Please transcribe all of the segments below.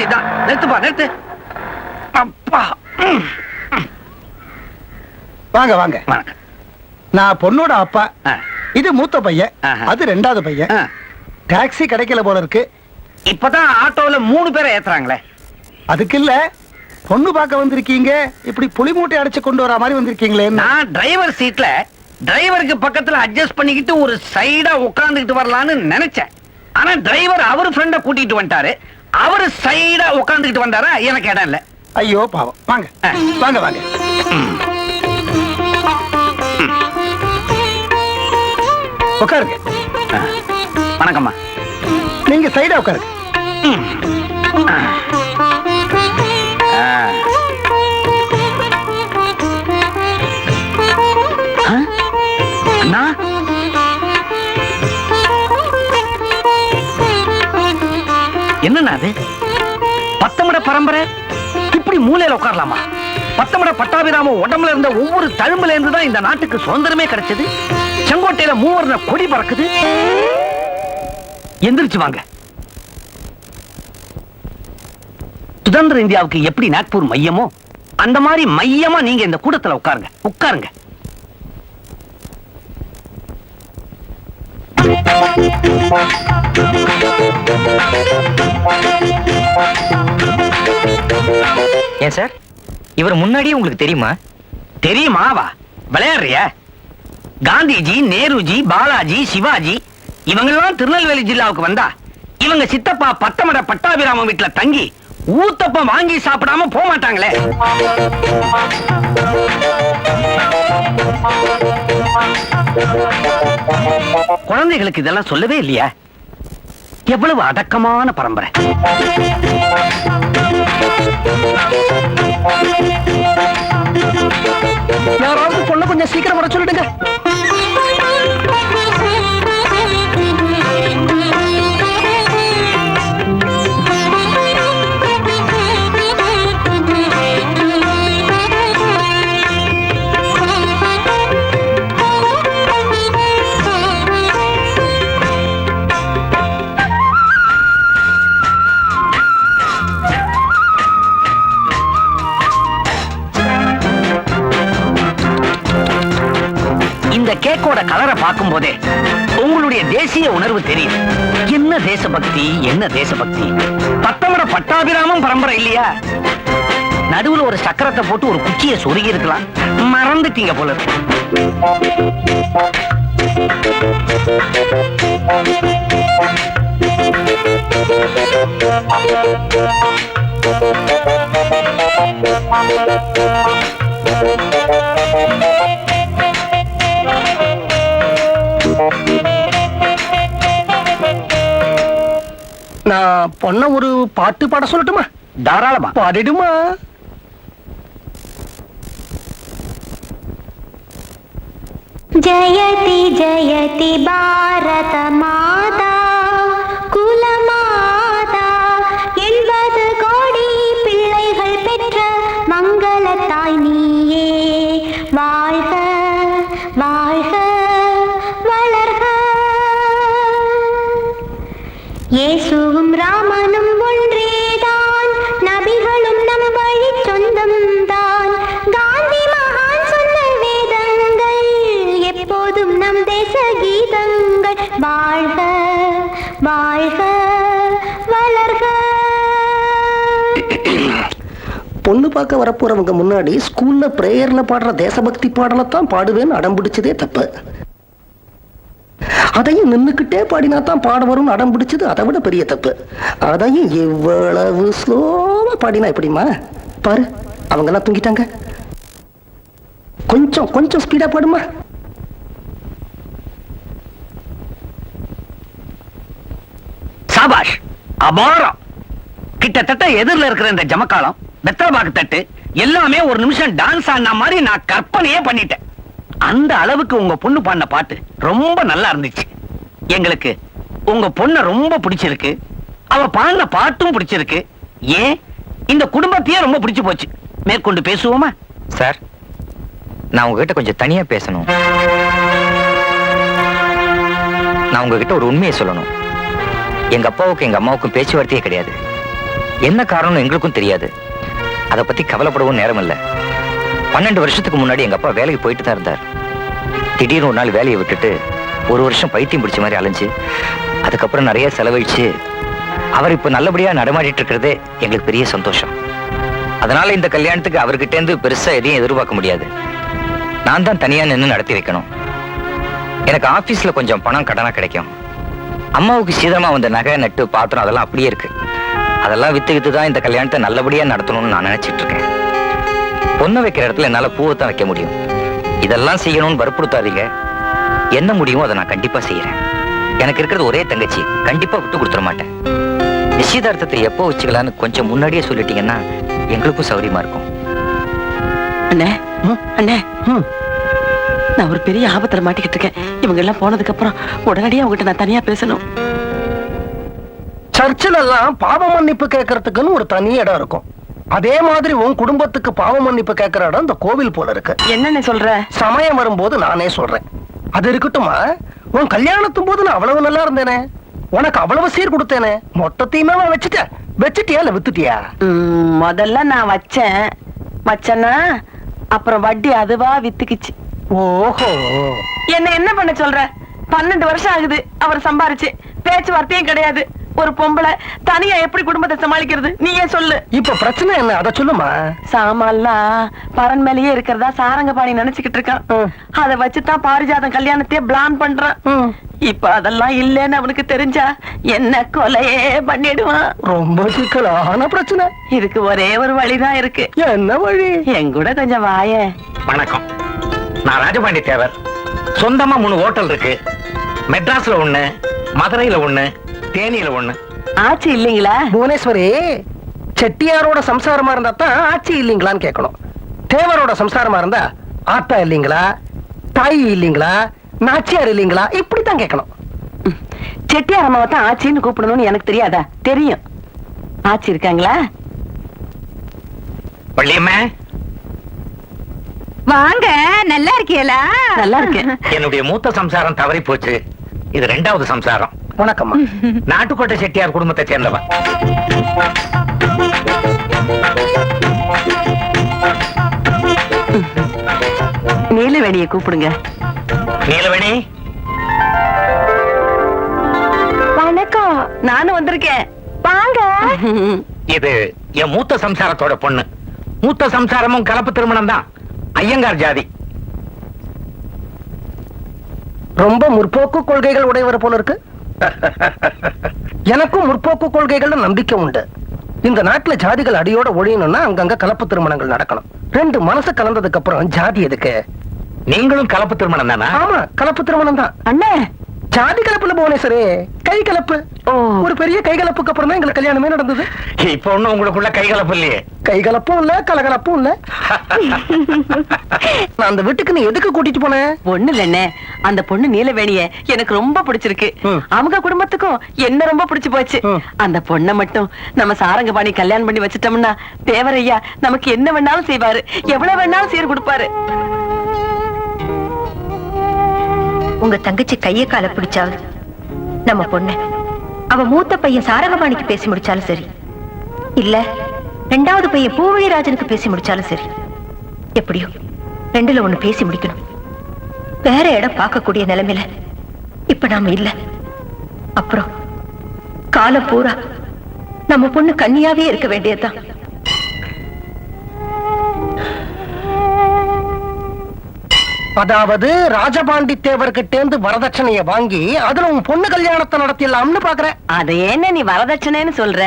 Station இதான். நிறுத்துப்பா, நிறுத்து. அப்பா. வாங்க வாங்க. வணக்கம். நான் பொண்ணோட அப்பா. ஆ. இது மூத்த பையன், அது ரெண்டாவது பையன். டாக்ஸி கிடைக்கல போல இருக்கு. இப்பதான் ஆட்டோல 3 பேரை ஏத்துறாங்களே. அதுக்கு இல்ல, பொண்ணு பார்க்க வந்திருக்கீங்க, இப்படி புளி மூட்டை அடைச்சு கொண்டு வர மாதிரி வந்திருக்கீங்களே. நான் டிரைவர் சீட்ல டிரைவருக்கு பக்கத்துல அட்ஜஸ்ட் பண்ணிக்கிட்டு ஒரு சைடா உட்கார்ந்துகிட்டு வரலான்னு நினைச்சேன். ஆனா டிரைவர் அவர் ஃப்ரெண்ட கூட்டிட்டு வந்துட்டாரு. அவரு சைடா உட்கார்ந்துகிட்டு வந்தாரா, எனக்கு இடம் இல்ல. ஐயோ பாவம். வாங்க வாங்க வாங்க. உட்காருங்க. வணக்கம்மா. நீங்க சைடா உட்காருங்க. அண்ணா, என்னண்ணா அது? பத்தமட பரம்பரை இப்படி மூலையில உட்காரலாமா? பத்தமட பட்டாபிராம உடம்புல இருந்த ஒவ்வொரு தழும்புல இருந்து தான் இந்த நாட்டுக்கு சுதந்திரமே கிடைச்சது. செங்கோட்டையில மூவர்ண கொடி பறக்குது. எந்திரிச்சு வாங்க. சுதந்திர இந்தியாவுக்கு எப்படி நாக்பூர் மையமோ அந்த மாதிரி மையமா நீங்க இந்த கூட்டத்துல உட்காருங்க. உட்காருங்க. ஏன் சார், இவர் முன்னாடியே உங்களுக்கு தெரியுமா? தெரியுமாவா? விளையாடுறிய? காந்திஜி, நேருஜி, பாலாஜி, சிவாஜி இவங்கெல்லாம் திருநெல்வேலி ஜில்லாவுக்கு வந்தா இவங்க சித்தப்பா பத்தமட பட்டாபிராம வீட்டுல தங்கி ஊத்தப்பம் வாங்கி சாப்பிடாம போக மாட்டாங்களே. குழந்தைகளுக்கு இதெல்லாம் சொல்லவே இல்லையா? எவ்வளவு அடக்கமான பரம்பரை. யாராவது பொண்ணு கொஞ்சம் சீக்கிரம் வர சொல்லிடுங்க. இந்த கேக்கோட கலரை பார்க்கும் போதே உங்களுடைய தேசிய உணர்வு தெரியும். என்ன தேசபக்தி, என்ன தேசபக்தி. பத்தமட பட்டாபிராமம் பரம்பரை இல்லையா? நடுவுல ஒரு சக்கரத்தை போட்டு ஒரு குச்சியை சொருகி இருக்கலாம். மறந்துட்டீங்க போல இருக்கு. நான் பொண்ண ஒரு பாட்டு பாட சொல்லட்டுமா? தாராளமா பாடிடுமா? ஜயதி ஜயதி பாரத மாதா குல மாதா 80 கோடி பிள்ளைகள் பெற்ற மங்கள தாய் நீயே. வாழ்க வாழ்க வளர்க. இயேசுவும் ராமனும் ஒன்றேதான், நபிகளும் நம் வழி சொந்தம்தான். காந்தி மகான் சொன்ன வேதங்கள் எப்போதும் நம் தேச கீதங்கள். வாழ்க வாழ்க வளர்க. பொண்ணு பார்க்க வரப்போறவங்க முன்னாடி ஸ்கூல்ல பிரேயர்ல பாடுற தேசபக்தி பாடலத்தான் பாடுவேன்னு அடம் பிடிச்சதே தப்பு. அதையும் நின்னுக்கிட்டே பாடினா தான் பாட வரும்னு அடம் பிடிச்சது அதை விட பெரிய தப்பு. அதையும் எவ்வளவு ஸ்லோவா பாடினா எப்படிமா? பாரு, அவங்க எல்லாம் தூங்கிட்டாங்க. கொஞ்சம் கொஞ்சம் ஸ்பீடா பாடுமா? சாபாஷ், அபாரம். கிட்டத்தட்ட எதிரில் இருக்கிற இந்த ஜமக்காலம், பெத்தரபாக்கு தட்டு எல்லாமே ஒரு நிமிஷம் டான்ஸ் ஆன மாதிரி நான் கற்பனையே பண்ணிட்டேன். அந்த அளவுக்கு உங்க பொண்ணு பாடின பாட்டு ரொம்ப நல்லா இருந்துச்சு. எங்களுக்கு உங்க பொண்ண ரொம்ப பிடிச்சிருக்கு. அவ பாடின பாட்டும் பிடிச்சிருக்கு. ஏன் இந்த குடும்பத்தையே ரொம்ப பிடிச்சு போச்சு. மேற்கொண்டு பேசுவோமா? சார், நான் உங்ககிட்ட கொஞ்சம் தனியா பேசணும். நான் உங்ககிட்ட ஒரு உண்மையை சொல்லணும். எங்க அப்பாவுக்கும் எங்க அம்மாவுக்கும் பேச்சுவார்த்தையே கிடையாது. என்ன காரணம் எங்களுக்கும் தெரியாது. அதை பத்தி கவலைப்படவும் நேரம் இல்ல. 12 வருஷத்துக்கு முன்னாடி எங்க அப்பா வேலைக்கு போயிட்டு தான் இருந்தார். திடீர்னு ஒரு நாள் வேலையை விட்டுட்டு 1 வருஷம் பைத்தியம் பிடிச்ச மாதிரி அலைஞ்சு அதுக்கப்புறம் நிறைய செலவழிச்சு அவர் இப்ப நல்லபடியா நடமாடிட்டு இருக்கிறதே எங்களுக்கு பெரிய சந்தோஷம். அதனால இந்த கல்யாணத்துக்கு அவர்கிட்ட இருந்து பெருசா எதையும் எதிர்பார்க்க முடியாது. நான் தான் தனியா நின்று நடத்தி வைக்கணும். எனக்கு ஆபீஸ்ல கொஞ்சம் பணம் கடனா கிடைக்கும். அம்மாவுக்கு சீதமா வந்த நகை நட்டு பாத்திரம் அதெல்லாம் அப்படியே இருக்கு. அதெல்லாம் வித்து தான் இந்த கல்யாணத்தை நல்லபடியா நடத்தணும்னு நான் நினைச்சிட்டு இருக்கேன். பொண்ணு வைக்கிற இடத்துல என்னால பூவை தான் வைக்க முடியும். இதெல்லாம் செய்யணும்னு வற்புறுத்தாதீங்க. என்ன முடியுமோ அதை நான் கண்டிப்பா செய்யறேன். எனக்கு இருக்கிறது ஒரே தங்கச்சி, கண்டிப்பா விட்டு கொடுத்துட மாட்டேன். நிச்சயதார்த்தத்தை எப்போ வச்சுக்கலான்னு கொஞ்சம் முன்னாடியே சொல்லிட்டீங்கன்னா எங்களுக்கும் சௌரியமா இருக்கும். அண்ணே அண்ணே, நான் ஒரு பெரிய ஆபத்துல மாட்டிக்கிட்டு இருக்கேன். இவங்க எல்லாம் போனதுக்கு அப்புறம் உடனடியா உங்ககிட்ட நான் தனியா பேசணும். சர்ச்சில் எல்லாம் பாவ மன்னிப்பு கேட்கறதுக்குன்னு ஒரு தனி இடம் இருக்கும். அதே மாதிரி உன் குடும்பத்துக்கு பாவ மன்னிப்பு கேட்கிற இடம் இந்த கோவில் போல இருக்கு. என்னன்னு சொல்ற? சமயம் வரும்போது நானே சொல்றேன். அது இருக்கட்டுமா, உன் கல்யாணத்தும் போது நான் அவ்வளவு நல்லா இருந்தேனே, உனக்கு அவ்வளவு சீர் கொடுத்தேனே, மொத்தத்தையுமே வச்சுட்டியா இல்ல வித்துட்டியா? முதல்ல நான் வச்சேன்னா அப்புறம் வட்டி அதுவா வித்துக்குச்சு. ஓஹோ, என்ன பண்ண சொல்ற? 12 வருஷம் ஆகுது அவர் சம்பாரிச்சு, பேச்சுவார்த்தையும் கிடையாது. ஒரு பொம்பளை தனியா எப்படி குடும்பத்தை சமாளிக்கிறது? நீயே சொல்லு. இப்ப பிரச்சனை என்ன, அத சொல்லுமா. சாமான்லாம் பரன் மேலேயே இருக்கிறதா சாரங்கபாணி நினைச்சுக்கிட்டு இருக்கான். அதை வச்சுதான் பாரிஜாதம் கல்யாணத்தையே பிளான் பண்றான். இப்ப அதெல்லாம் இல்லன்னு அவனுக்கு தெரிஞ்சா என்ன கொலையே பண்ணிடுவான். ரொம்ப சிக்கலான பிரச்சனை. இதுக்கு ஒரே ஒரு வழிதான் இருக்கு. என்ன வழி? எங்கூட கொஞ்சம் வாயே. வணக்கம், நான் ராஜபாண்டி தேவர். சொந்தமா 3 ஹோட்டல் இருக்கு. மெட்ராஸ்ல 1, மதுரையில 1, தேனியில 1. ஆச்சு இல்லீங்களா? புவனேஸ்வரி, செட்டியாரோட சம்சாரமா இருந்தா தான் ஆட்சி இல்லீங்களான்னு கேட்கணும். தேவரோட சம்சாரமா இருந்தா ஆத்தா இல்லீங்களா, தாய் இல்லீங்களா, நாச்சியார் இல்லீங்களா, இப்படித்தான் கேட்கணும். செட்டியார் அம்மாவை தான் ஆச்சின்னு கூப்பிடணும்னு எனக்கு தெரியாதா? தெரியும். ஆச்சி இருக்காங்களா? வள்ளியம்மா, வாங்க, நல்லா இருக்கீங்களா? நல்லா இருக்கு. என்னுடைய மூத்த சம்சாரம் தவறி போச்சு. இது 2வது சம்சாரம். வணக்கம்மா. நாட்டுக்கோட்டை செட்டியார் குடும்பத்தை சேர்ந்தவன். நீலவேணியை கூப்பிடுங்க. நீலவேணி, வணக்கம். நானும் வந்திருக்கேன். வாங்க. இது என் மூத்த சம்சாரத்தோட பொண்ணு. மூத்த சம்சாரமும் கலப்பு திருமணம் தான். ஐயங்கார் ஜாதி. ரொம்ப முற்போக்கு கொள்கைகள் உடையவர் போல இருக்கு. எனக்கும் முற்போக்கு கொள்கைகள் நம்பிக்கை உண்டு. இந்த நாட்டுல ஜாதிகள் அடியோட ஒழியணும்னா அங்கங்க கலப்பு திருமணங்கள் நடக்கணும். 2 மனசு கலந்ததுக்கு அப்புறம் ஜாதி எதுக்கு? நீங்களும் கலப்பு திருமணம் தானா? ஆமா, கலப்பு திருமணம் தான். அண்ணே, ஜாதி கலப்புல புவனேஸ்வரி, கை கலப்பு. ஒரு பெரிய கை கலப்புக்கு அப்புறம் தான் எங்களுக்கு கல்யாணமே நடந்தது. இப்ப ஒண்ணும் உங்களுக்குள்ள கை கலப்பு இல்லையே. கை கலப்பும் இல்ல, கலகலப்பும் இல்ல. நான் அந்த வீட்டுக்கு நீ எதுக்கு கூட்டிட்டு போன? ஒண்ணு இல்லண்ணே, அந்த பொண்ணு நீலவேணிய எனக்கு ரொம்ப பிடிச்சிருக்கு. அவங்க குடும்பத்துக்கும் என்ன ரொம்ப பிடிச்சு போச்சு. அந்த பொண்ணை மட்டும் நம்ம சாரங்கபாணி கல்யாணம் பண்ணி வச்சுட்டோம்னா தேவரையா நமக்கு என்ன வேணாலும் செய்வாரு, எவ்வளவு வேணாலும் சீர் கொடுப்பாரு. உங்க தங்கச்சி கைய கால பிடிச்சாவது நம்ம பொண்ணு அவ மூத்த பையன் சாரங்கபாணிக்கு பேசி முடிச்சாலும் சரி, இல்ல 2வது பையன் பூவழிராஜனுக்கு பேசி முடிச்சாலும் சரி, எப்படியோ 2ல 1 பேசி முடிக்கணும். வேற இடம் பார்க்கக்கூடிய நிலைமையில இப்ப நாம இல்ல. அப்புறம் காலம் பூரா நம்ம பொண்ணு கன்னியாவே இருக்க வேண்டியதுதான். அதாவது ராஜபாண்டி தேவர்கிட்ட இருந்து வரதட்சணைய வாங்கி அதுல உன் பொண்ணு கல்யாணத்தை நடத்திடலாம்னு பாக்குறேன். அதை என்ன நீ வரதட்சணைன்னு சொல்ற?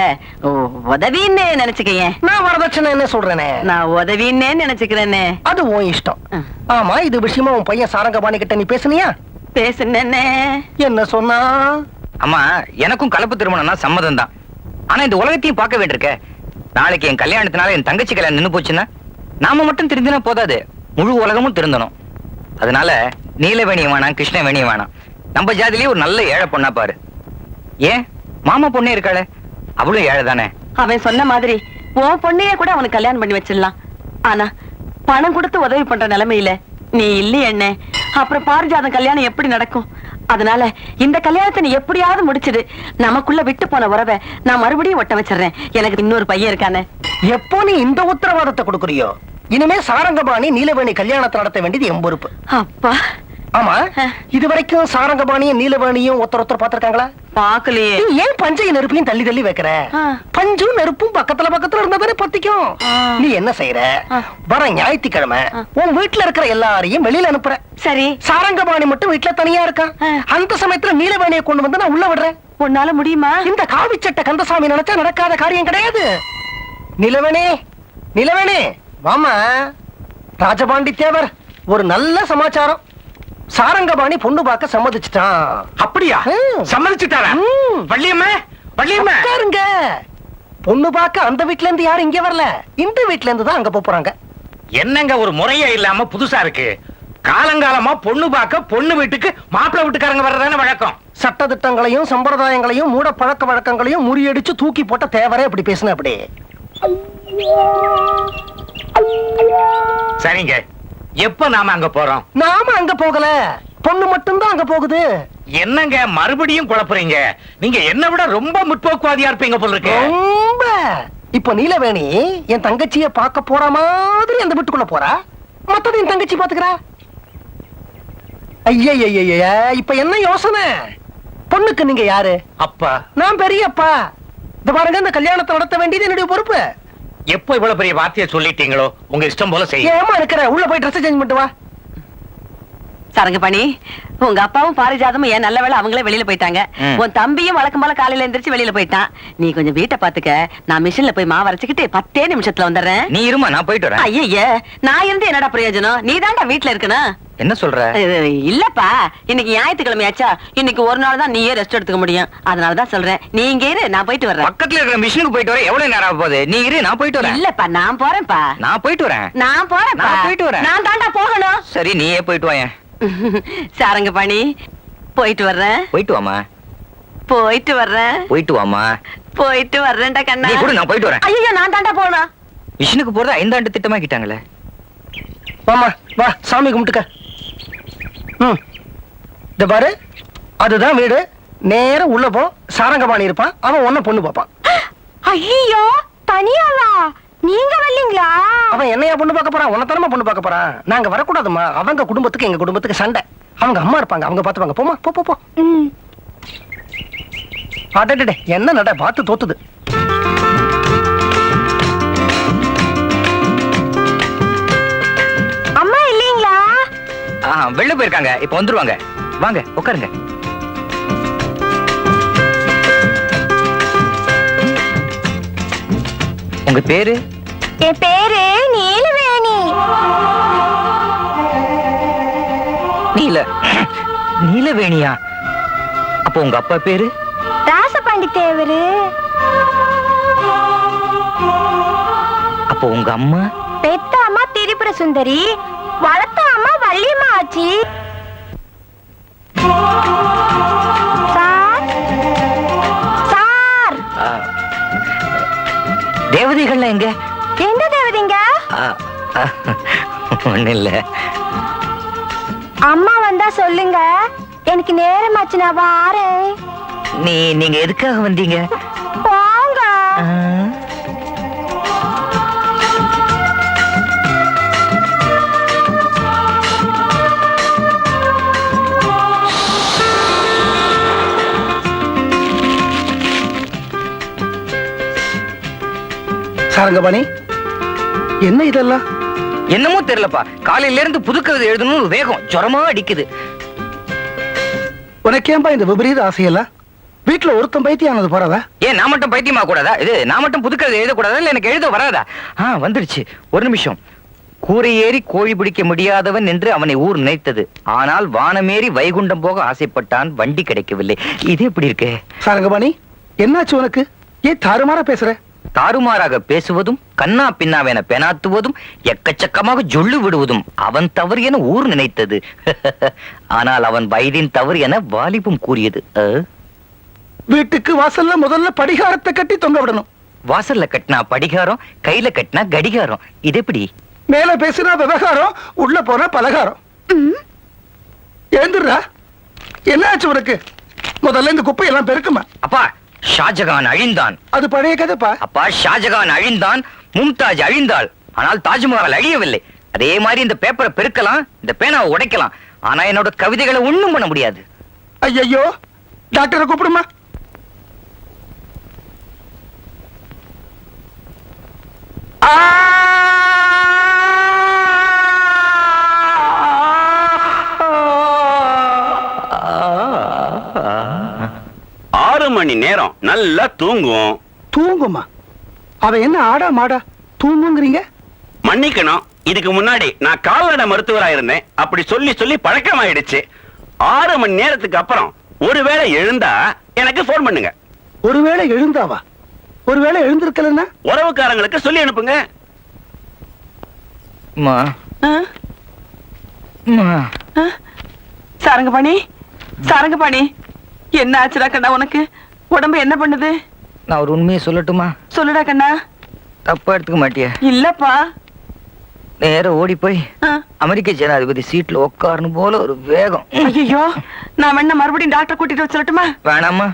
உதவின்னு நினைச்சுக்கையே. நான் வரதட்சணை என்ன சொல்றேனே? நான் உதவின்னே நினைச்சுக்கிறேனே. அது உன் இஷ்டம். ஆமா, இது விஷயமா உன் பையன் சாரங்கபாணி கிட்ட நீ பேசுனியா? பேசுனே. என்ன சொன்னா? அம்மா, எனக்கும் கலப்பு திருமணம்னா சம்மதம் தான். ஆனா இந்த உலகத்தையும் பார்க்க வேண்டியிருக்க. நாளைக்கு என் கல்யாணத்தினால என் தங்கச்சி கல்யாணம் நின்னு போச்சுன்னா நாம மட்டும் திருந்தினா போதாது, முழு உலகமும் திருந்தணும். அதனால நீலவேணியும் வேணாம், கிருஷ்ணவேணியும் வேணாம். நம்ம ஜாதிலேயே ஒரு நல்ல ஏழை பொண்ணா பாரு. ஏன் மாமா பொண்ணே இருக்காளே, அவளும் ஏழை தானே. அவன் சொன்ன மாதிரி உன் பொண்ணையே கூட அவனுக்கு கல்யாணம் பண்ணி வச்சிடலாம். ஆனா பணம் கொடுத்து உதவி பண்ற நிலைமையில நீ இல்லையே என்ன? அப்புறம் பாரிஜாதம் கல்யாணம் எப்படி நடக்கும்? அதனால இந்த கல்யாணத்தை நீ எப்படியாவது முடிச்சிடு. நமக்குள்ள விட்டு போன உறவை நான் மறுபடியும் ஒட்ட வச்சிடுறேன். எனக்கு இன்னொரு பையன் இருக்கானே. எப்போ நீ இந்த உத்தரவாதத்தை கொடுக்குறியோ, இனிமே சாரங்கபாணி நீலவேணி கல்யாணத்தை நடத்த வேண்டியது என் பொறுப்பு. அப்பா. ஆமா, இது வரைக்கும் சாரங்கபாணியும் நீலவேணியும் ஒருத்தர் பாத்திருக்காங்களா? பாக்கலையே. நீ ஏன் பஞ்சையும் நெருப்பையும் தள்ளி தள்ளி வைக்கிற? பஞ்சும் நெருப்பும் பக்கத்துல இருந்தாதானே பத்திக்கும். நீ என்ன செய்யற? வர ஞாயிற்றுக்கிழமை உன் வீட்டுல இருக்கிற எல்லாரையும் வெளியில அனுப்புற. சரி. சாரங்கபாணி மட்டும் வீட்டுல தனியா இருக்கான். அந்த சமயத்துல நீலவேணியை கொண்டு வந்து நான் உள்ள விடுறேன். உன்னால முடியுமா? இந்த காவிச்சட்ட கந்தசாமி நினைச்சா நடக்காத காரியம் கிடையாது. நிலவேணே, நிலவேணே, வாமா. ராஜபாண்டி தேவர் ஒரு நல்ல சமாச்சாரம். சாரங்கபாணி பொண்ணு பார்க்க சம்மதிச்சிட்டான். அப்படியா? சம்மதிச்சுட்டாரா? வள்ளியம்மா, வள்ளியம்மா உட்காருங்க. பொண்ணு பார்க்க அந்த வீட்ல இருந்து யாரும் இங்க வரல, இந்த வீட்ல இருந்து தான் அங்க போறாங்க. என்னங்க ஒரு முறையே இல்லாம புதுசா இருக்கு. காலங்காலமா பொண்ணு பார்க்க பொண்ணு வீட்டுக்கு மாப்பிள்ளை வீட்டுக்காரங்க வர்றதானே வழக்கம். சட்ட திட்டங்களையும் சம்பிரதாயங்களையும் மூட பழக்க வழக்கங்களையும் முறியடிச்சு தூக்கி போட்ட தேவரே அப்படி பேசுன. அப்படி சரிங்க, எப்ப நாம அங்க போறோம்? நாம அங்க போகல, பொண்ணு மட்டும்தான் அங்க போகுது. என்னங்க மறுபடியும் குழப்புறீங்க? நீங்க என்ன விட ரொம்ப முற்போக்குவாதியா இருப்பீங்க போல இருக்கு. ரொம்ப. இப்ப நீலவேணி என் தங்கச்சிய பார்க்க போற மாதிரி அந்த வீட்டுக்குள்ள போறா, மத்தது என் தங்கச்சி பாத்துக்கிறா. ஐய, இப்ப என்ன யோசனை? பொண்ணுக்கு நீங்க யாரு? அப்பா. நான் பெரியப்பா. இந்த பாருங்க, இந்த கல்யாணத்தை நடத்த வேண்டியது என்னுடைய பொறுப்பு. எப்போ இவ்வளவு பெரிய வார்த்தையை சொல்லிட்டீங்களோ, உங்க இஷ்டம் போல செய்ய. ஏமா இருக்கிற? உள்ள போய் ட்ரெஸ் சேஞ்ச் பண்ணிட்டு வா. சரங்கபாணி, உங்க அப்பாவும் பாரிஜாதமும் ஏன் நல்ல வேளை அவங்களே வெளியில போயிட்டாங்க. உன் தம்பியும் வழக்கம் போல காலையில எந்திரிச்சு வெளியில போயிட்டான். நீ கொஞ்சம் வீட்டை பாத்துக்க. நான் மிஷின்ல போய் மாவு அரைச்சுக்கிட்டு 10 நிமிஷத்துல வந்துடுறேன். நீ இருமா, நான் போயிட்டு வரேன். ஐய, நான் இருந்து என்னடா பிரயோஜனம்? நீ தாண்டா வீட்டுல இருக்கணும். என்ன சொல்ற? இல்லப்பா, இன்னைக்கு ஞாயிற்றுக்கிழமையாச்சா, இன்னைக்கு ஒரு நாள் தான் நீயே ரெஸ்ட் எடுத்துக்க முடியும். அதனாலதான் சொல்றேன், நீ இங்க இரு, நான் போயிட்டு வர்றேன். பக்கத்துல இருக்கிற மிஷினுக்கு போயிட்டு வர எவ்வளவு நேரம் ஆக போகுது? நீ இரு, நான் போயிட்டு வரேன். இல்லப்பா, நான் போறேன்ப்பா. நான் போயிட்டு வரேன். நான் போறேன்ப்பா. நான் போயிட்டு வரேன். நான் தாண்டா போகணும். சரி, நீயே போயிட்டு வாயேன். சாரங்கபாணி, போயிட்டு வர்றேன். போயிட்டு வாமா. போயிட்டு வர்றேன். போயிட்டு வாமா. போயிட்டு வர்றேன்டா கண்ணா. நீ கூட, நான் போயிட்டு வரேன். ஐயோ, நான் தாண்டா போகணும். மிஷினுக்கு போறது 5 ஆண்டு திட்டமாக்கிட்டாங்களே. வாமா, வா, சாமி கும்பிட்டுக்க. இந்த பாரு, அதுதான் வீடு. நேரம் உள்ள போ. சாரங்கபாணி இருப்பான், அவன் ஒன்ன பொண்ணு பாப்பான். ஐயோ, தனியாவா? நீங்க வரலீங்களா? அவன் என்னையா பொண்ணு பார்க்க போறான்? உன்னத்தனமா பொண்ணு பார்க்க போறான். நாங்க வரக்கூடாதுமா. அவங்க குடும்பத்துக்கு எங்க குடும்பத்துக்கு சண்டை. அவங்க அம்மா இருப்பாங்க, அவங்க பாத்துப்பாங்க. போமா, போ போ போ. அடடே, என்ன நட பார்த்து தோத்துது. அம்மா இல்லீங்களா? வெளில போயிருக்காங்க, இப்ப வந்துருவாங்க. வாங்க, உட்காருங்க. உங்க பேரு? என் பேரு நீலவேணி. நீலவேணியா? அப்போ உங்க அப்பா பேரு? ராசபாண்டி தேவரு. அப்போ உங்க அம்மா? பெத்த அம்மா திரிபுர சுந்தரி, வளர்த்த அம்மா வள்ளியம்மா ஆச்சி. Sir, sir. தேவதைகள்லாம் எங்க? எந்த தேவதைங்க? ஒண்ணு இல்ல. அம்மா வந்தா சொல்லுங்க, எனக்கு நேரமாச்சு, நான் வாரேன். நீங்க எதுக்காக வந்தீங்க? போங்க. சாரங்கபாணி, என்ன இதெல்லாம்? என்னமோ தெரியலப்பா, காலையில இருந்து புதுக்கவிதை எழுதணும்னு வேகம் ஜுரமா அடிக்குது. உனக்கேம்பா இந்த விபரீத ஆசையெல்லாம்? வீட்டுல ஒருத்தன் பைத்தியானது போறதா? ஏன் நான் மட்டும் பைத்தியமா கூடாதா? இது நான் மட்டும் புதுக்கவிதை எழுதக்கூடாதா? இல்ல எனக்கு எழுத வராதா? வந்துருச்சு, ஒரு நிமிஷம். கூரை ஏறி கோழி பிடிக்க முடியாதவன் என்று அவனை ஊர் நினைத்தது. ஆனால் வானமேறி வைகுண்டம் போக ஆசைப்பட்டான், வண்டி கிடைக்கவில்லை. இது எப்படி இருக்கு? சாரங்கபாணி, என்னாச்சு உனக்கு? ஏன் தாறுமாறா பேசுற? தாறுமாறாக பேசுவதும், கண்ணா பின்னாவென பெனாத்துவதும், எக்கச்சக்கமாக ஜொள்ளு விடுவதும் அவன் தவறு என ஊர் நினைத்தது. ஆனால் அவன் வயதின் தவறு என வாலிபம் கூறியது. வீட்டுக்கு வாசல்ல முதல்ல படிகாரத்தை கட்டி தொங்க விடணும். வாசல்ல கட்டினா படிகாரம், கையில கட்டினா கடிகாரம். இது எப்படி? மேல பேசினா விவகாரம், உள்ள போனா பலகாரம். ஏந்துடுறா. என்னாச்சு உனக்கு? முதல்ல இந்த குப்பையெல்லாம் பெருக்குமா. அப்பா, ஷாஜகான் அழிந்தான். அது பழைய கதைப்பா. அப்பா, ஷாஜகான் அழிந்தான், மும்தாஜ் அழிந்தாள், ஆனால் தாஜ்மஹால் அழியவில்லை. அதே மாதிரி இந்த பேப்பரை பெருக்கலாம், இந்த பேனாவை உடைக்கலாம், ஆனா என்னோட கவிதைகளை ஒண்ணும் பண்ண முடியாது. ஐயோ, டாக்டரை கூப்பிடுமா. மணி நேரம் நல்லா தூங்குவோம். தூங்குமா? அவ என்ன ஆடா மாடா தூங்குங்கிறீங்க? மன்னிக்கணும், இதுக்கு முன்னாடி நான் கால்நடை மருத்துவரா இருந்தேன். அப்படி சொல்லி சொல்லி பழக்கமாயிடுச்சு. 6 மணி நேரத்துக்கு அப்புறம் ஒருவேளை எழுந்தா எனக்கு போன் பண்ணுங்க. ஒருவேளை எழுந்தாவா? ஒருவேளை எழுந்திருக்கலன்னா உறவுக்காரங்களுக்கு சொல்லி அனுப்புங்க. அம்மா, ஆ? அம்மா. ஆ? சாரங்கபாணி, சாரங்கபாணி, என்ன ஆச்சுடா கண்ணா உனக்கு? உடம்பு என்ன பண்ணுது? நான் ஒரு உண்மையை சொல்லட்டுமா? சொல்லுடா கண்ணா. தப்பா எடுத்துக்க மாட்டியா? இல்லப்பா. நேர ஓடி போய் ஆ. அமெரிக்க ஜனாதிபதி சீட்ல உட்காரணும் போல ஒரு வேகம். ஐயோ, நான் வேணா மறுபடியும் டாக்டர் கூட்டிட்டு வர சொல்லட்டுமா? வேணாமா,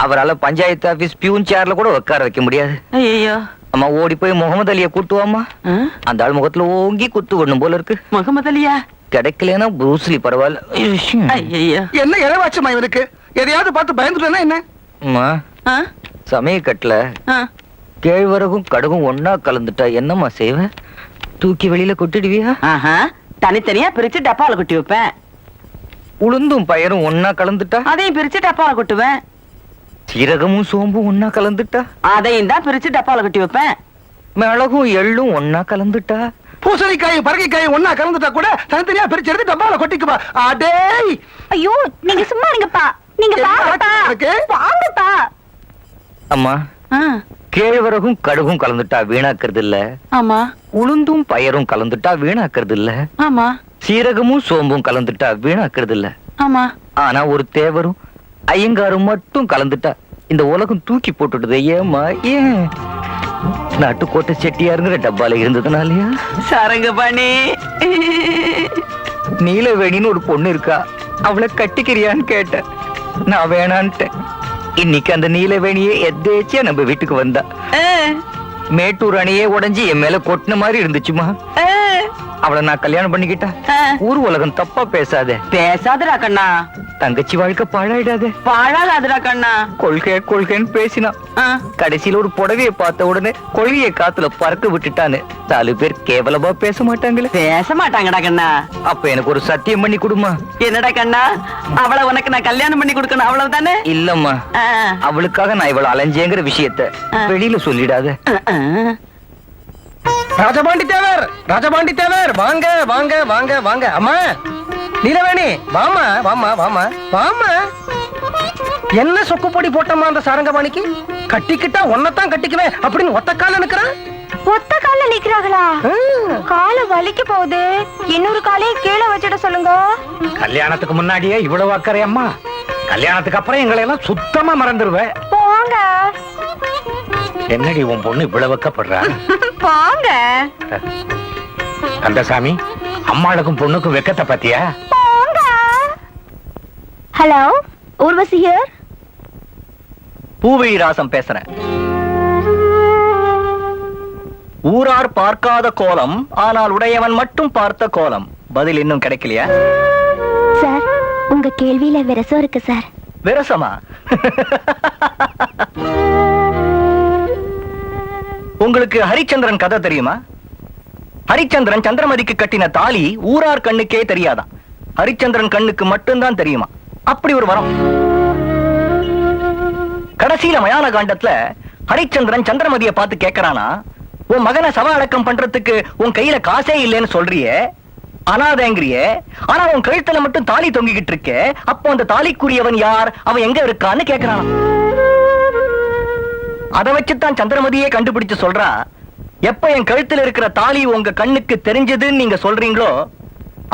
அவரால பஞ்சாயத்து ஆபீஸ் பியூன் சேர்ல கூட உட்கார வைக்க முடியாது. ஐயோ, அம்மா ஓடி போய் முகமது அலியை கூட்டுவாமா. ஆ? அந்த ஆள் முகத்துல ஓங்கி குத்து விடணும் போல இருக்கு. முகமது அலியா? கிடைக்கலன்னா ப்ரூஸ்லி பரவாயில்ல. ஐயோ. என்ன இளவாச்சமா இவனுக்கு? எதையாவது பார்த்து பயந்துட்டேன்னா என்ன? அம்மா, ஆ? சமயக்கட்டுல ஆ. கேழ்வரகும் கடுகும் ஒன்னா கலந்துட்டா என்னம்மா செய்வ? தூக்கி வெளியில கொட்டிடுவியா? ஆஹா, தனித்தனியா பிரிச்சு டப்பால கொட்டி வைப்பேன். உளுந்தும் பயரும் ஒன்னா கலந்துட்டா? அதையும் பிரிச்சு டப்பால கொட்டுவேன். சீரகமும் சோம்பும் ஒன்னா கலந்துட்டா? அதையும் தான் பிரிச்சு டப்பால கொட்டி வைப்பேன். மிளகும் எள்ளும் ஒன்னா கலந்துட்டா? பூசணிக்காய் பரங்கிக்காய் ஒன்னா கலந்துட்டா கூட தனித்தனியா பிரிச்சு எடுத்து டப்பால கொட்டிக்குமா. அடேய், ஐயோ, நீங்க சும்மா இருங்கப்பா. நீங்க என்ன வாங்கப்பா. உனக்கு? வாங்கப்பா. அம்மா, ஆ, கேழ்வரகும் கடுகும் கலந்துட்டா வீணாக்குறது இல்ல, ஆமா உளுந்தும் பயரும் கலந்துட்டா வீணாக்குறது இல்ல, ஆமா சீரகமும் சோம்பும் கலந்துட்டா வீணாக்குறது இல்ல. ஆமா. ஆனா ஒரு தேவரும் ஐயங்காரும் மட்டும் கலந்துட்டா இந்த உலகம் தூக்கி போட்டுடுது. ஏமா? ஏன்? நாட்டுக்கோட்டை செட்டியாருங்கிற டப்பால இருந்ததுனாலயா? சாரங்கபாணி, நீலவேணின்னு ஒரு பொண்ணு இருக்கா, அவளை கட்டிக்கிறியான்னு கேட்டேன். நான் வேணான்ட்டேன். இன்னைக்கு அந்த நீலவேணியே எதேச்சியா நம்ம வீட்டுக்கு வந்தா. மேட்டூர் அணையே உடைஞ்சு என் மேல கொட்டின மாதிரி இருந்துச்சுமா. அவளை நான் கல்யாணம் பண்ணிக்கிட்டா ஊர் உலகம் தப்பா பேசாதே. பேசாதடா கண்ணா. தங்கச்சி வாழ்க்கை பாழாயிடாதே. பாழாகாதடா கண்ணா. கொள்கை கொள்கைன்னு பேசினான். கடைசியில ஒரு புடவைய பார்த்த உடனே கொள்கையை காத்துல பறக்க விட்டுட்டான்னு 4 பேர் கேவலமா பேச மாட்டாங்களே. பேச மாட்டாங்கடா கண்ணா. அப்ப எனக்கு ஒரு சத்தியம் பண்ணி கொடுமா. என்னடா கண்ணா, அவளை உனக்கு நான் கல்யாணம் பண்ணி கொடுக்கணும் அவ்வளவுதானே? இல்லம்மா, அவளுக்காக நான் இவளை அலைஞ்சேங்கிற விஷயத்த வெளியில சொல்லிடாத. ராஜபாண்டி தேவர், ராஜபாண்டி தேவர், வாங்க வாங்க வாங்க வாங்க. அம்மா நீலவேணி, வாமா வாமா வாமா வாமா. என்ன சொக்கு பொடி போட்டம்மா அந்த சாரங்கபாணிக்கு? கட்டிக்கிட்டா ஒன்னதான் கட்டிக்குவேன் அப்படின்னு ஒத்த கால நிக்கிறான். ஒத்த கால நிக்கிறாங்களா? கால வலிக்க போகுது. இன்னொரு காலையும் கீழே வச்சிட சொல்லுங்க. கல்யாணத்துக்கு முன்னாடியே இவ்வளவு அக்கறை அம்மா, கல்யாணத்துக்கு அப்புறம் எங்களை எல்லாம் சுத்தமா மறந்துடுவேன். போங்க என்னடி உன் பொண்ணு இவ்வளவு வைக்கப்படுறா? போங்க. கந்தசாமி, அம்மாளுக்கும் பொண்ணுக்கும் வெக்கத்தை பத்தியா? போங்க. Hello, Urvashi here. பூவிழி ராசம் பேசுறேன். ஊரார் பார்க்காத கோலம், ஆனால் உடையவன் மட்டும் பார்த்த கோலம். பதில் இன்னும் கிடைக்கலையா? சார், உங்க கேள்வியில விரசம் இருக்கு சார். விரசமா? உங்களுக்கு ஹரிச்சந்திரன் கதை தெரியுமா? ஹரிச்சந்திரன் சந்திரமதிக்கு கட்டின தாலி ஊரார் கண்ணுக்கே தெரியாதான். ஹரிச்சந்திரன் கண்ணுக்கு மட்டும்தான் தெரியுமா. அப்படி ஒரு வரம். கடைசியில மயான காண்டத்துல ஹரிச்சந்திரன் சந்திரமதியை பார்த்து கேட்கறானா, உன் மகனை சவ அடக்கம் பண்றதுக்கு உன் கையில காசே இல்லைன்னு சொல்றியே, அனாதைங்கிறியே, ஆனா உன் கழுத்துல மட்டும் தாலி தொங்கிக்கிட்டு இருக்கே, அப்போ அந்த தாலிக்குரியவன் யார், அவன் எங்க இருக்கான்னு கேட்கறானா. அதை வச்சுதான் சந்திரமதியே கண்டுபிடிச்சு சொல்றா, எப்ப என் கழுத்துல இருக்கிற தாலி உங்க கண்ணுக்கு தெரிஞ்சதுன்னு நீங்க சொல்றீங்களோ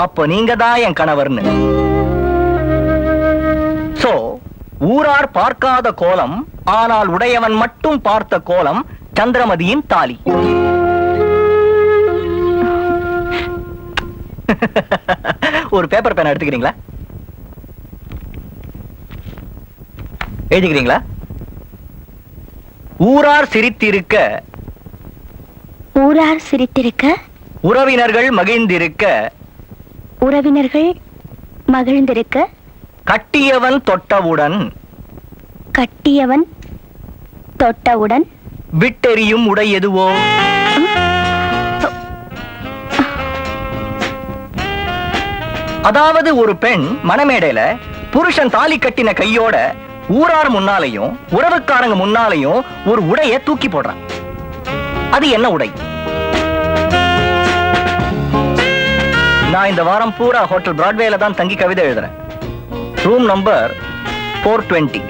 அப்ப நீங்க தான் என் கணவர்னு. சோ, ஊரார் பார்க்காத கோலம், ஆனால் உடையவன் மட்டும் பார்த்த கோலம் சந்திரமதியின் தாலி. ஒரு பேப்பர் பேனா எடுத்துக்கிறீங்களா? எழுதிக்கிறீங்களா? ஊரார் சிரித்திருக்க, ஊரார் சிரித்திருக்க, உறவினர்கள் மகிழ்ந்திருக்க, உறவினர்கள் மகிழ்ந்திருக்க, கட்டியவன் தொட்டவுடன், கட்டியவன் தொட்டவுடன், விட்டெறியும் உடை எதுவோ? அதாவது ஒரு பெண் மணமேடையில புருஷன் தாலி கட்டின கையோட ஊரார் முன்னாலையும் உறவுக்காரங்க முன்னாலையும் ஒரு உடைய தூக்கி போடுறான். அது என்ன உடை? நான் இந்த வாரம் பூரா ஹோட்டல் பிராட்வேல தான் தங்கி கவிதை எழுதுறேன். Room number 420.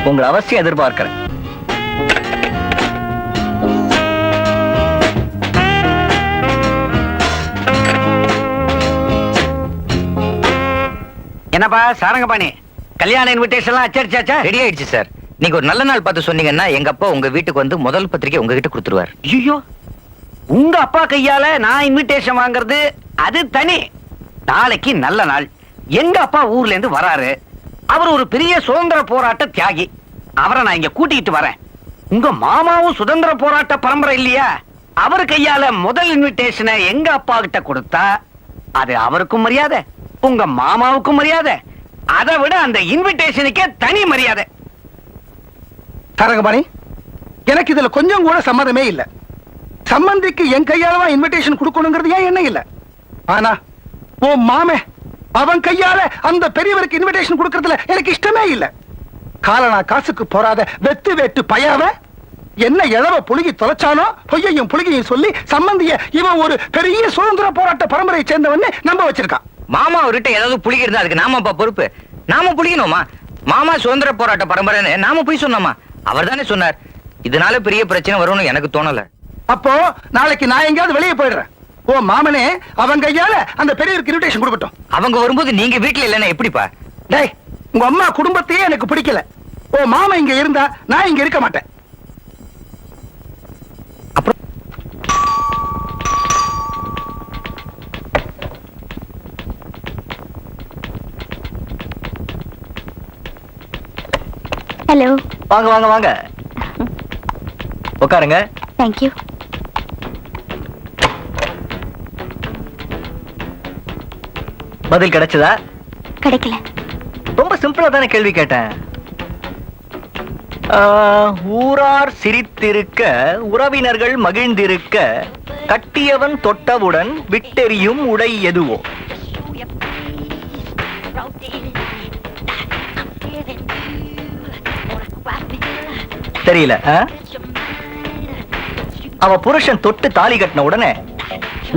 உங்களை அவசியம் எதிர்பார்க்கிறேன். என்னப்பா சாரங்கபாணி, கல்யாண இன்விடேஷன் எல்லாம் அச்சடிச்சாச்சா? ரெடி ஆயிடுச்சு சார். நீங்க ஒரு நல்ல நாள் பார்த்து சொன்னீங்கன்னா எங்க அப்பா உங்க வீட்டுக்கு வந்து முதல் பத்திரிக்கை உங்ககிட்ட கொடுத்துருவார். ஐயோ, உங்க அப்பா கையால நான் இன்விடேஷன் வாங்குறது அது தனி. நாளைக்கு நல்ல நாள். எங்க அப்பா ஊர்ல இருந்து வராரு. அவர் ஒரு பெரிய சுதந்திர போராட்ட தியாகி. அவரை நான் இங்க கூட்டிட்டு வரேன். உங்க மாமாவும் சுதந்திர போராட்ட பரம்பரை இல்லையா? அவர் கையால முதல் இன்விடேஷனை எங்க அப்பா கிட்ட கொடுத்தா அது அவருக்கும் மரியாதை, உங்க மாமாவுக்கும் மரியாதை, அதை விட அந்த இன்விடேஷனுக்கே தனி மரியாதை. சாரங்கபாணி, எனக்கு இதுல கொஞ்சம் கூட சம்மதமே இல்ல. சம்பந்திக்கு என் கையாலவா இன்விடேஷன் கொடுக்கணுங்கிறது ஏன் என்ன இல்ல. ஆனா உன் மாமே அவன் கையால அந்த பெரியவருக்கு இன்விடேஷன் கொடுக்கறதுல எனக்கு இஷ்டமே இல்ல. காலனா காசுக்கு போறாத வெத்து வெட்டு பயாவ என்ன இளவ புழுகி தொலைச்சானோ பொய்யையும் புழுகியும் சொல்லி சம்பந்திய இவன் ஒரு பெரிய சுதந்திர போராட்ட பரம்பரையை சேர்ந்தவன்னு நம்ப வச்சிருக்கான். மாமா அவர்கிட்ட ஏதாவது புளிகி இருந்தா அதுக்கு நாமப்பா பொறுப்பு. நாம புளிக்கணுமா? மாமா சுதந்திர போராட்ட பரம்பரைன்னு நாம போய் சொன்னோமா? அவர் தானே சொன்னார். இதனால பெரிய பிரச்சனை வரும்னு எனக்கு தோணல. அப்போ நாளைக்கு நான் எங்கேயாவது வெளியே போயிடுறேன். ஓ மாமனே அவன் கையால அந்த பெரியவருக்கு இன்விடேஷன் கொடுக்கட்டும். அவங்க வரும்போது நீங்க வீட்டுல இல்லைன்னா எப்படிப்பா? டேய், உங்க அம்மா குடும்பத்தையே எனக்கு பிடிக்கல. ஓ மாமா இங்க இருந்தா நான் இங்க இருக்க மாட்டேன். அப்புறம் ஹலோ. வாங்க வாங்க வாங்க, உட்காருங்க. தேங்க்யூ. பதில் கிடைச்சதா? கிடைக்கல. ரொம்ப சிம்பிளா தானே கேள்வி கேட்டேன். ஊரார் சிரித்திருக்க, உறவினர்கள் மகிழ்ந்திருக்க, கட்டியவன் தொட்டவுடன் விட்டெறியும் உடை எதுவோ? தெரியல. அவ புருஷன் தொட்டு தாலி கட்டின உடனே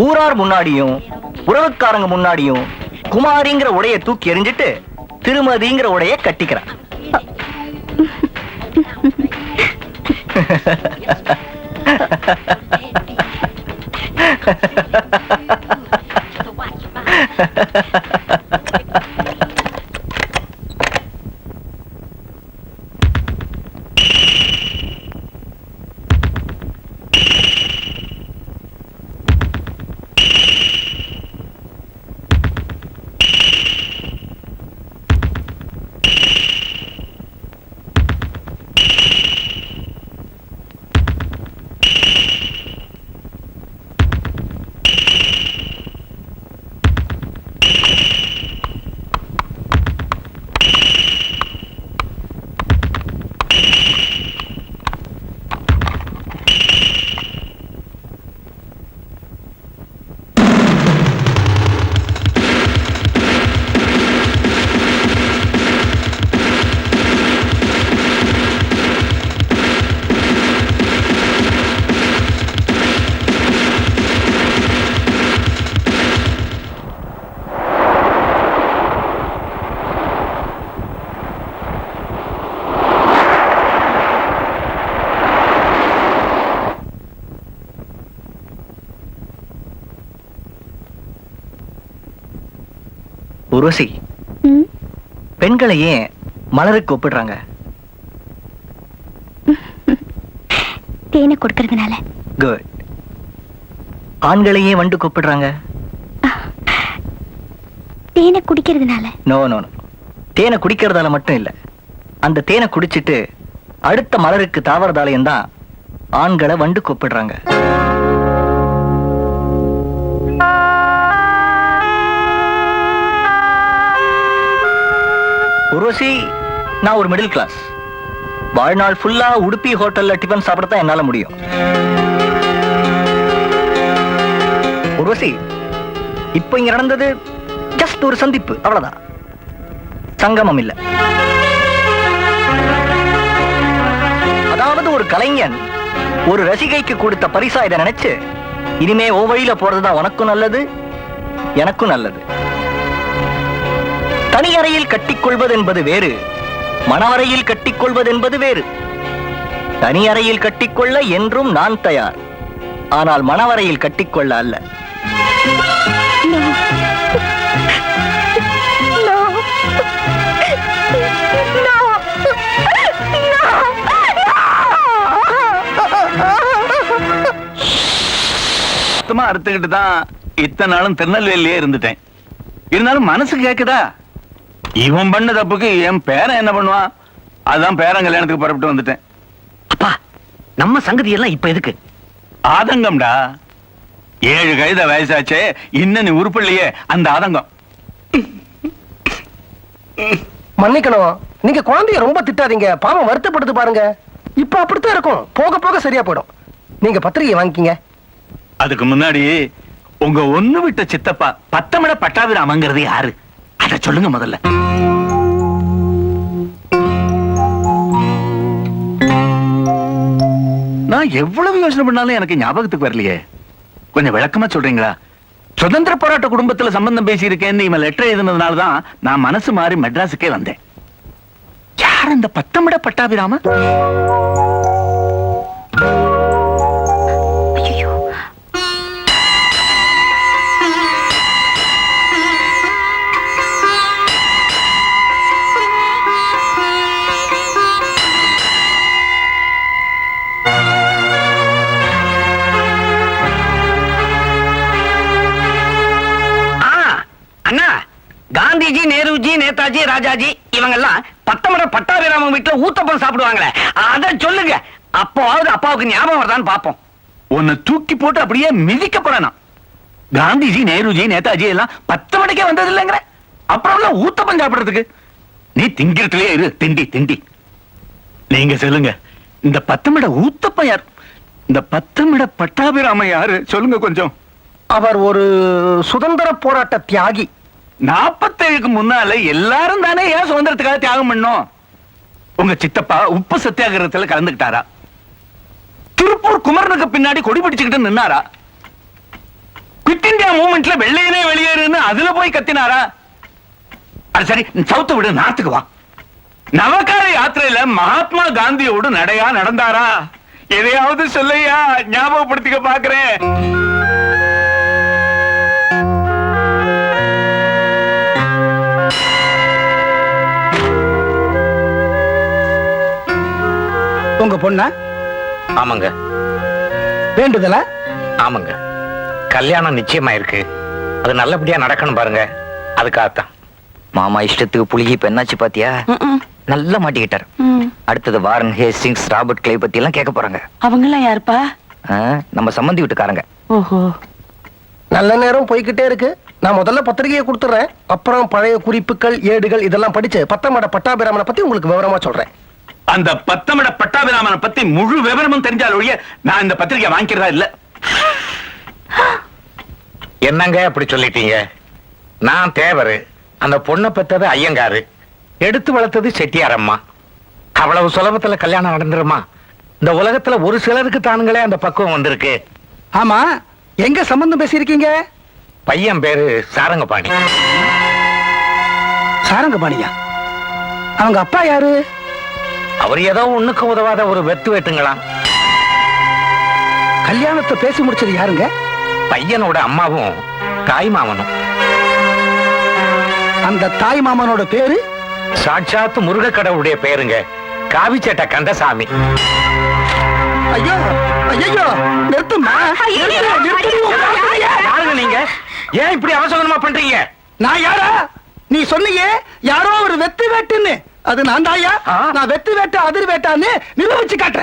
ஊரார் முன்னாடியும் உறவுக்காரங்க முன்னாடியும் குமாரிங்கிற உடைய தூக்கி எறிஞ்சிட்டு திருமதிங்கிற உடைய கட்டிக்கிறான். உருவசி, பெண்களை ஏன் மலருக்கு ஒப்பிடுறாங்க? தேனை கொடுக்கறதுனால. குட். ஆண்களையே வண்டு கூப்பிடுறாங்க? தேனை குடிக்கிறதுனால. நோ நோ நோ, தேனை குடிக்கிறதால மட்டும் இல்ல, அந்த தேனை குடிச்சிட்டு அடுத்த மலருக்கு தாவறதாலையும் தான் ஆண்களை வண்டு கூப்பிடுறாங்க. உர்வசி, நான் ஒரு மிடில் கிளாஸ். வாழ்நாள் ஃபுல்லா உடுப்பி ஹோட்டல்ல டிஃபன் சாப்பிடத்தான் என்னால முடியும். உர்வசி, இப்ப இங்க நடந்தது ஜஸ்ட் ஒரு சந்திப்பு, அவ்வளவுதான். சங்கமம் இல்ல. அதாவது ஒரு கலைஞன் ஒரு ரசிகைக்கு கொடுத்த பரிசா இதை நினைச்சு இனிமே ஓ வழியில போறதுதான் உனக்கும் நல்லது, எனக்கும் நல்லது. தனி அறையில் கட்டிக்கொள்வது என்பது வேறு, மணவரையில் கட்டிக்கொள்வது என்பது வேறு. தனி அறையில் கட்டிக்கொள்ள என்றும் நான் தயார், ஆனால் மணவரையில் கட்டிக்கொள்ள அல்ல. சுத்தமா அறுத்துக்கிட்டு தான் இத்தனை நாளும் திருநெல்வேலியே இருந்துட்டேன். இருந்தாலும் மனசு கேக்குதா? இவன் பண்ண தப்புக்கு என் பேரன் என்ன பண்ணுவான்? அதான் பேரன் கல்யாணத்துக்கு புறப்பட்டு வந்துட்டேன். அப்பா, நம்ம சங்கதி எல்லாம் இப்ப எதுக்கு? ஆதங்கம்டா. 7 கழுத வயசாச்சே, இன்னும் நீ உருப்பிள்ளையே, அந்த ஆதங்கம். மன்னிக்கணும், நீங்க குழந்தைய ரொம்ப திட்டாதீங்க, பாவம் வருத்தப்படுது பாருங்க. இப்ப அப்படித்தான் இருக்கும், போக போக சரியா போயிடும். நீங்க பத்திரிகை வாங்கிக்கீங்க. அதுக்கு முன்னாடி உங்க ஒண்ணு விட்ட சித்தப்பா பத்தமிட பட்டாபிராமங்கிறது யாரு? அத சொல்லுங்க முதல்ல. நான் எவ்வளவு யோசனை பண்ணாலும் எனக்கு ஞாபகத்துக்கு வரலையே. கொஞ்சம் விளக்கமா சொல்றீங்களா? சுதந்திர போராட்ட குடும்பத்துல சம்பந்தம் பேசி இருக்கேன்னு இவன் லெட்டர் எழுதுனதுனாலதான் நான் மனசு மாறி மெட்ராஸுக்கே வந்தேன். யார் அந்த பத்தமிட பட்டாபிராம? காந்திஜி, நேருஜி, நேதாஜி, ராஜாஜி இவங்கெல்லாம் பத்தமிட பட்டாபிராமன் வீட்டுல ஊத்தப்பம் சாப்பிடுவாங்களே, அத சொல்லுங்க. அப்போவாவது அப்பாவுக்கு ஞாபகம் வருதான்னு பாப்போம். உன்னை தூக்கி போட்டு அப்படியே மிதிக்கப்படணும். காந்திஜி, நேருஜி, நேதாஜி எல்லாம் 10 மணிக்கே வந்தது இல்லைங்கிற, அப்புறம் ஊத்தப்பம் சாப்பிடுறதுக்கு நீ திங்கிறதுலயே இரு. திண்டி திண்டி. நீங்க சொல்லுங்க, இந்த பத்தமிட ஊத்தப்பம் யார்? இந்த பத்தமிட பட்டாபிராமன் யாரு சொல்லுங்க கொஞ்சம். அவர் ஒரு சுதந்திர போராட்ட தியாகி. 47க்கு முன்னால எல்லாரும் தானே ஏன் சுதந்திரத்துக்காக தியாகம் பண்ணோம்? உங்க சித்தப்பா உப்பு சத்தியாகிரகத்துல கலந்துக்கிட்டாரா? திருப்பூர் குமரனுக்கு பின்னாடி கொடி பிடிச்சுக்கிட்டு நின்னாரா? குவிட் இந்தியா மூவ்மெண்ட்ல வெள்ளையனே வெளியேறுன்னு அதுல போய் கத்தினாரா? அது சரி, சவுத்து விடு, நார்த்துக்கு வா. நவகார யாத்திரையில மகாத்மா காந்தியோடு நடையா நடந்தாரா? எதையாவது சொல்லையா, ஞாபகப்படுத்திக்க பாக்குறேன். உங்க பொண்ணா? ஆமாங்க. வேண்டுதலா? ஆமாங்க. கல்யாணம் நிச்சயமா இருக்கு, அது நல்லபடியா நடக்கணும் பாருங்க, அதுக்காகத்தான். மாமா இஷ்டத்துக்கு புளிகி இப்ப என்னாச்சு பாத்தியா? நல்லா மாட்டிக்கிட்டார். அடுத்தது வாரன் ஹேஸ்டிங்ஸ், ராபர்ட் கிளை பத்தி எல்லாம் கேட்க போறாங்க. அவங்க எல்லாம் யாருப்பா? நம்ம சம்பந்தி வீட்டுக்காரங்க. ஓஹோ, நல்ல நேரம் போய்கிட்டே இருக்கு. நான் முதல்ல பத்திரிகையை கொடுத்துறேன், அப்புறம் பழைய குறிப்புகள், ஏடுகள் இதெல்லாம் படிச்சு பத்தமிட பட்டாபிராமனை பத்தி உங்களுக்கு விவரமா சொல்றேன். அந்த பத்தமிட பட்டாபிராமனை பத்தி முழு விவரமும் தெரிஞ்சால் ஒழிய நான் இந்த பத்திரிகை வாங்கிக்கிறதா இல்ல. என்னங்க அப்படி சொல்லிட்டீங்க? நான் தேவரு, அந்த பொண்ணை பெற்றது ஐயங்காரு, எடுத்து வளர்த்தது செட்டியார் அம்மா. அவ்வளவு சுலபத்துல கல்யாணம் நடந்துருமா? இந்த உலகத்துல ஒரு சிலருக்கு தானுங்களே அந்த பக்குவம் வந்திருக்கு. ஆமா, எங்க சம்பந்தம் பேசியிருக்கீங்க? பையன் பேரு சாரங்கபாணி. சாரங்கபாணியா? அவங்க அப்பா யாரு? அவர் ஏதோ ஒண்ணுக்கு உதவாத ஒரு வெத்து வெட்டுங்களாம். கல்யாணத்தை பேசி முடிச்சது யாருங்க? பையனோட அம்மாவும் தாய் மாமனும். அந்த தாய் மாமனோட பேரு? சாட்சாத்து முருக கடவுளுடைய பேருங்க, காவிச்சேட்ட கந்தசாமி. ஐயோ ஐயோ, நிறுத்துமா. யாருங்க நீங்க? ஏன் இப்படி அவசரமா பண்றீங்க? நான் யாரா? நீ சொன்னியே யாரோ ஒரு வெத்து வெட்டுன்னு. அது நான் தாயா ஆ. நான் வெத்து வேட்டை அதிர் வேட்டான்னு நிரூபிச்சு காட்டுறேன்